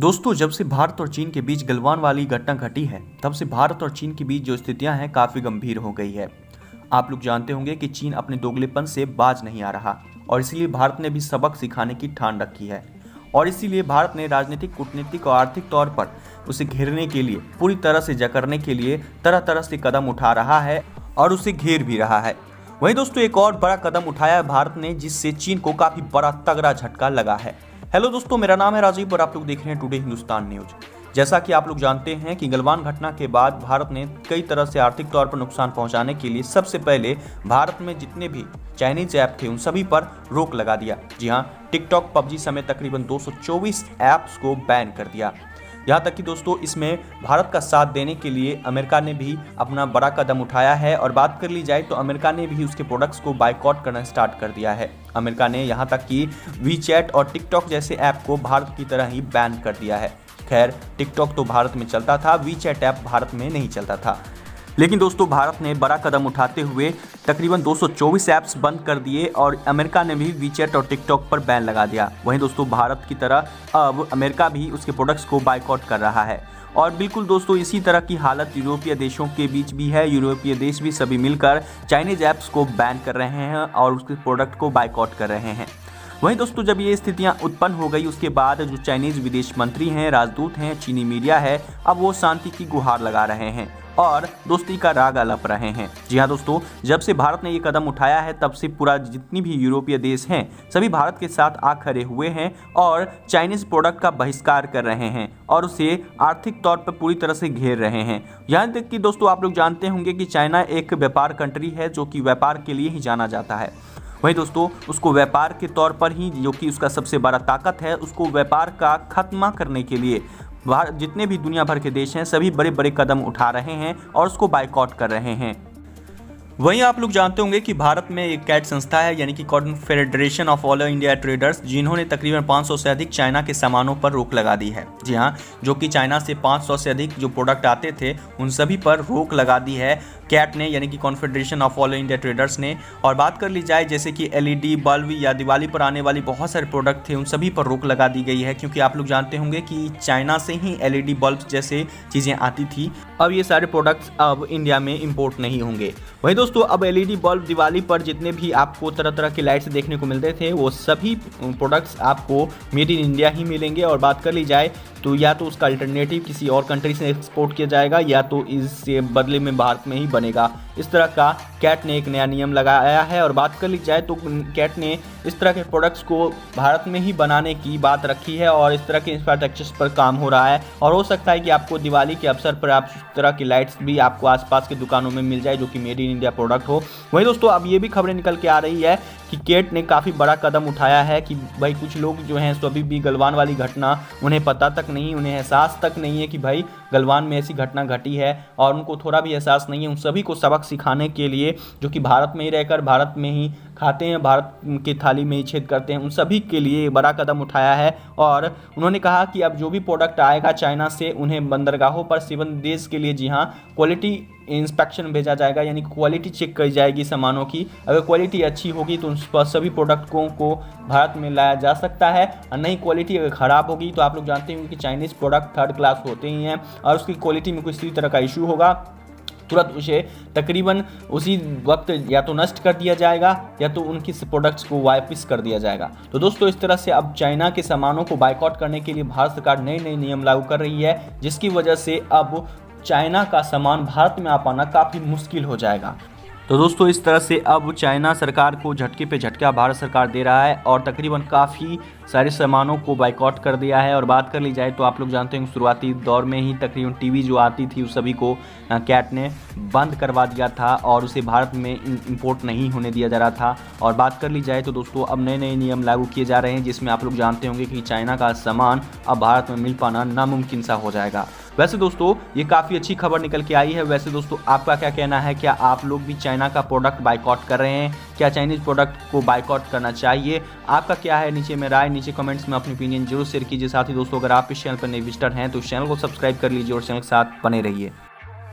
दोस्तों, जब से भारत और चीन के बीच गलवान वाली घटना घटी है, तब से भारत और चीन के बीच जो स्थितियां हैं काफ़ी गंभीर हो गई है। आप लोग जानते होंगे कि चीन अपने दोगलेपन से बाज नहीं आ रहा और इसीलिए भारत ने भी सबक सिखाने की ठान रखी है। और इसीलिए भारत ने राजनीतिक, कूटनीतिक और आर्थिक तौर पर उसे घेरने के लिए, पूरी तरह से जकड़ने के लिए तरह तरह से कदम उठा रहा है और उसे घेर भी रहा है। वहीं दोस्तों, एक और बड़ा कदम उठाया है भारत ने, जिससे चीन को काफ़ी बड़ा तगड़ा झटका लगा है। हेलो दोस्तों, मेरा नाम है राजीव और आप लोग देख रहे हैं टुडे हिंदुस्तान न्यूज। जैसा कि आप लोग जानते हैं कि गलवान घटना के बाद भारत ने कई तरह से आर्थिक तौर पर नुकसान पहुंचाने के लिए सबसे पहले भारत में जितने भी चाइनीज ऐप थे उन सभी पर रोक लगा दिया। जी हां, टिकटॉक, पबजी समेत तकरीबन 224 ऐप्स को बैन कर दिया। यहाँ तक कि दोस्तों, इसमें भारत का साथ देने के लिए अमेरिका ने भी अपना बड़ा कदम उठाया है। और बात कर ली जाए तो अमेरिका ने भी उसके प्रोडक्ट्स को बायकॉट करना स्टार्ट कर दिया है। अमेरिका ने यहाँ तक कि वीचैट और टिकटॉक जैसे ऐप को भारत की तरह ही बैन कर दिया है। खैर, टिकटॉक तो भारत में चलता था, वीचैट ऐप भारत में नहीं चलता था। लेकिन दोस्तों, भारत ने बड़ा कदम उठाते हुए तकरीबन 224 ऐप्स बंद कर दिए और अमेरिका ने भी वीचैट और टिकटॉक पर बैन लगा दिया। वहीं दोस्तों, भारत की तरह अब अमेरिका भी उसके प्रोडक्ट्स को बायकॉट कर रहा है। और बिल्कुल दोस्तों, इसी तरह की हालत यूरोपीय देशों के बीच भी है। यूरोपीय देश भी सभी मिलकर चाइनीज ऐप्स को बैन कर रहे हैं और उसके प्रोडक्ट को बायकॉट कर रहे हैं। वहीं दोस्तों, जब ये स्थितियां उत्पन्न हो गई, उसके बाद जो चाइनीज विदेश मंत्री हैं, राजदूत हैं, चीनी मीडिया है, अब वो शांति की गुहार लगा रहे हैं और दोस्ती का राग अलप रहे हैं। जी हाँ दोस्तों, जब से भारत ने ये कदम उठाया है, तब से पूरा जितनी भी यूरोपीय देश हैं सभी भारत के साथ आ खड़े हुए हैं और चाइनीज प्रोडक्ट का बहिष्कार कर रहे हैं और उसे आर्थिक तौर पर पूरी तरह से घेर रहे हैं। यहाँ तक कि दोस्तों, आप लोग जानते होंगे कि चाइना एक व्यापार कंट्री है जो कि व्यापार के लिए ही जाना जाता है। वहीं दोस्तों, उसको व्यापार के तौर पर ही, जो कि उसका सबसे बड़ा ताकत है, उसको व्यापार का खत्मा करने के लिए जितने भी दुनिया भर के देश हैं सभी बड़े बड़े कदम उठा रहे हैं और उसको बायकॉट कर रहे हैं। वहीं आप लोग जानते होंगे कि भारत में एक कैट संस्था है, यानी कि confederation of all India traders, जिन्होंने तकरीबन 500 से अधिक चाइना के सामानों पर रोक लगा दी है। जी हाँ, जो कि चाइना से 500 से अधिक जो प्रोडक्ट आते थे उन सभी पर रोक लगा दी है कैट ने, यानी कि confederation of all India traders ने। और बात कर ली जाए जैसे कि एलईडी बल्ब या दिवाली पर आने वाली बहुत सारे प्रोडक्ट थे, उन सभी पर रोक लगा दी गई है, क्योंकि आप लोग जानते होंगे कि चाइना से ही एलईडी बल्ब जैसे चीज़ें आती थी। अब ये सारे प्रोडक्ट्स अब इंडिया में इंपोर्ट नहीं होंगे। वहीं दोस्तों, अब एलईडी बल्ब, दिवाली पर जितने भी आपको तरह तरह के लाइट्स देखने को मिलते थे, वो सभी प्रोडक्ट्स आपको मेड इन इंडिया ही मिलेंगे। और बात कर ली जाए तो या तो उसका अल्टरनेटिव किसी और कंट्री से एक्सपोर्ट किया जाएगा या तो इससे बदले में भारत में ही बनेगा। इस तरह का कैट ने एक नया नियम लगाया है। और बात कर ली जाए तो कैट ने इस तरह के प्रोडक्ट्स को भारत में ही बनाने की बात रखी है और इस तरह के इंफ्रास्ट्रक्चर्स पर काम हो रहा है। और हो सकता है कि आपको दिवाली के अवसर पर आप इस तरह की लाइट्स भी आपको आसपास के दुकानों में मिल जाए जो कि मेड इन इंडिया प्रोडक्ट हो। वहीं दोस्तों, अब ये भी खबरें निकल के आ रही है कि कैट ने काफ़ी बड़ा कदम उठाया है कि भाई कुछ लोग जो हैं सो अभी भी गलवान वाली घटना उन्हें पता तक नहीं, उन्हें एहसास तक नहीं है कि भाई गलवान में ऐसी घटना घटी है और उनको थोड़ा भी एहसास नहीं है। उन सभी को सबक सिखाने के लिए, जो कि भारत में ही रहकर भारत में ही खाते हैं, भारत की थाली में ही छेद करते हैं, उन सभी के लिए बड़ा कदम उठाया है। और उन्होंने कहा कि अब जो भी प्रोडक्ट आएगा चाइना से, उन्हें बंदरगाहों पर 7 डेज के लिए, जी हाँ, क्वालिटी इंस्पेक्शन भेजा जाएगा, यानी क्वालिटी चेक करी जाएगी सामानों की। अगर क्वालिटी अच्छी होगी तो उन सभी प्रोडक्टों को भारत में लाया जा सकता है, और नहीं क्वालिटी अगर ख़राब होगी तो आप लोग जानते हैं कि चाइनीज़ प्रोडक्ट थर्ड क्लास होते ही हैं और उसकी क्वालिटी में किसी तरह का इशू होगा, तुरंत उसे तकरीबन उसी वक्त या तो नष्ट कर दिया जाएगा या तो उनकी प्रोडक्ट्स को वापस कर दिया जाएगा। तो दोस्तों, इस तरह से अब चाइना के सामानों को बायकॉट करने के लिए भारत सरकार नए नए नियम लागू कर रही है, जिसकी वजह से अब चाइना का सामान भारत में आ पाना काफ़ी मुश्किल हो जाएगा। तो दोस्तों, इस तरह से अब चाइना सरकार को झटके पे झटका भारत सरकार दे रहा है और तकरीबन काफ़ी सारे सामानों को बायकॉट कर दिया है। और बात कर ली जाए तो आप लोग जानते हैं शुरुआती दौर में ही तकरीबन टीवी जो आती थी उस सभी को कैट ने बंद करवा दिया था और उसे भारत में इंपोर्ट नहीं होने दिया जा रहा था। और बात कर ली जाए तो दोस्तों, अब नए नए नियम लागू किए जा रहे हैं, जिसमें आप लोग जानते होंगे कि चाइना का सामान अब भारत में मिल पाना नामुमकिन सा हो जाएगा। वैसे दोस्तों, ये काफ़ी अच्छी खबर निकल के आई है। वैसे दोस्तों, आपका क्या कहना है? क्या आप लोग भी चाइना का प्रोडक्ट बायकॉट कर रहे हैं? क्या चाइनीज़ प्रोडक्ट को बायकॉट करना चाहिए? आपका क्या है नीचे में राय, नीचे कमेंट्स में अपनी ओपिनियन जरूर शेयर कीजिए। साथ ही दोस्तों, अगर आप इस चैनल पर नए विजिटर हैं तो चैनल को सब्सक्राइब कर लीजिए और चैनल के साथ बने रहिए।